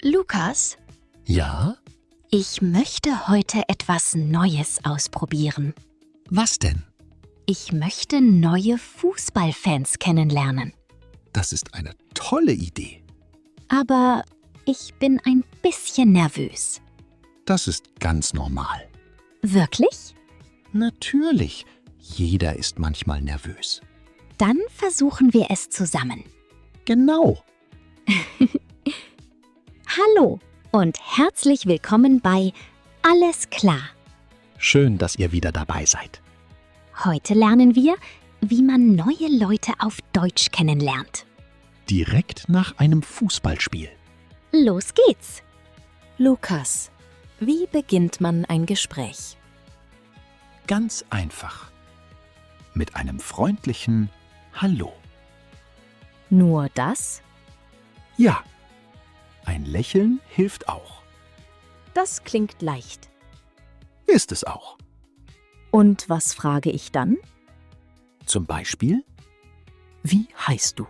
Lukas, Ja? ich möchte heute etwas Neues ausprobieren. Was denn? Ich möchte neue Fußballfans kennenlernen. Das ist eine tolle Idee. Aber ich bin ein bisschen nervös. Das ist ganz normal. Wirklich? Natürlich. Jeder ist manchmal nervös. Dann versuchen wir es zusammen. Genau. Hallo und herzlich willkommen bei Alles klar. Schön, dass ihr wieder dabei seid. Heute lernen wir, wie man neue Leute auf Deutsch kennenlernt. Direkt nach einem Fußballspiel. Los geht's! Lukas, wie beginnt man ein Gespräch? Ganz einfach. Mit einem freundlichen Hallo. Nur das? Ja. Ein Lächeln hilft auch. Das klingt leicht. Ist es auch. Und was frage ich dann? Zum Beispiel, wie heißt du?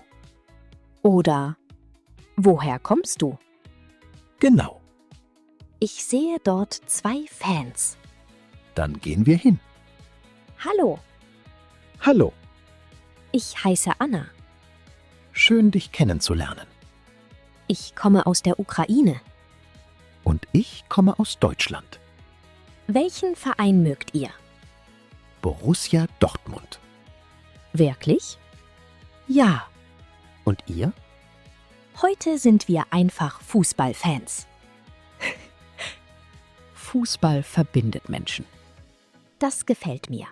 Oder woher kommst du? Genau. Ich sehe dort 2 Fans. Dann gehen wir hin. Hallo, Hallo. ich heiße Anna. Schön, dich kennenzulernen. Ich komme aus der Ukraine. Und ich komme aus Deutschland. Welchen Verein mögt ihr? Borussia Dortmund. Wirklich? Ja. Und ihr? Heute sind wir einfach Fußballfans. Fußball verbindet Menschen. Das gefällt mir.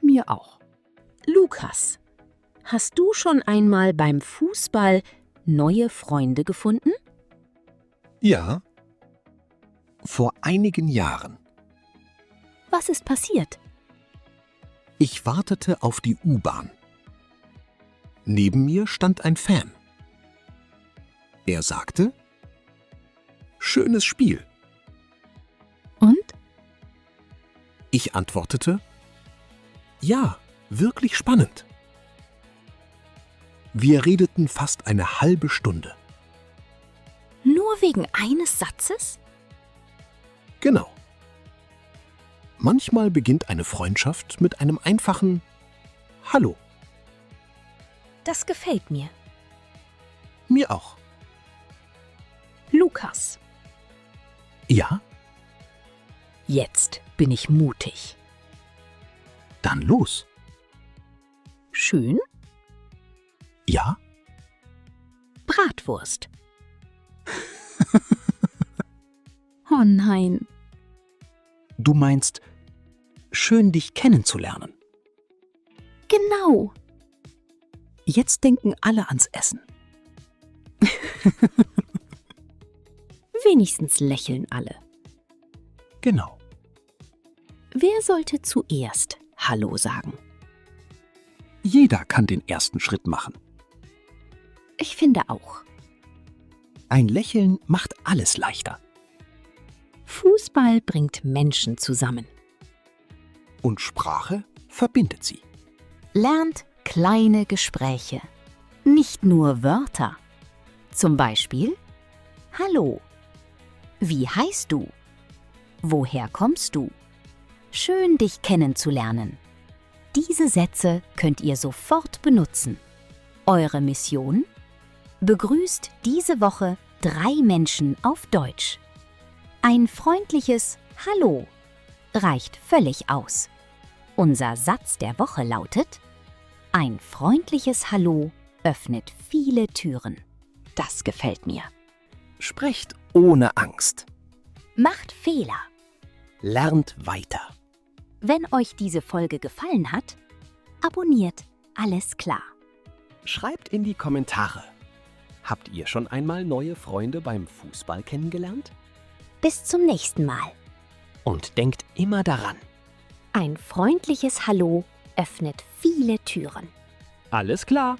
Mir auch. Lukas, hast du schon einmal beim Fußball neue Freunde gefunden? Ja. Vor einigen Jahren. Was ist passiert? Ich wartete auf die U-Bahn. Neben mir stand ein Fan. Er sagte, schönes Spiel. Und? Ich antwortete, ja, wirklich spannend. Wir redeten fast eine halbe Stunde. Nur wegen eines Satzes? Genau. Manchmal beginnt eine Freundschaft mit einem einfachen Hallo. Das gefällt mir. Mir auch. Lukas, Ja, Jetzt bin ich mutig. dann los. schön? Ja, Bratwurst. Oh nein. du meinst, schön dich kennenzulernen. Genau. Jetzt denken alle ans Essen. Wenigstens lächeln alle. Genau. Wer sollte zuerst Hallo sagen? Jeder kann den ersten Schritt machen. Ich finde auch. Ein Lächeln macht alles leichter. Fußball bringt Menschen zusammen. Und Sprache verbindet sie. Lernt kleine Gespräche. Nicht nur Wörter. Zum Beispiel: Hallo. Wie heißt du? Woher kommst du? Schön, dich kennenzulernen. Diese Sätze könnt ihr sofort benutzen. Eure Mission? Begrüßt diese Woche 3 Menschen auf Deutsch. Ein freundliches Hallo reicht völlig aus. Unser Satz der Woche lautet: Ein freundliches Hallo öffnet viele Türen. Das gefällt mir. Sprecht ohne Angst. Macht Fehler. Lernt weiter. Wenn euch diese Folge gefallen hat, abonniert Alles klar. Schreibt in die Kommentare. Habt ihr schon einmal neue Freunde beim Fußball kennengelernt? Bis zum nächsten Mal. Und denkt immer daran. Ein freundliches Hallo öffnet viele Türen. Alles klar.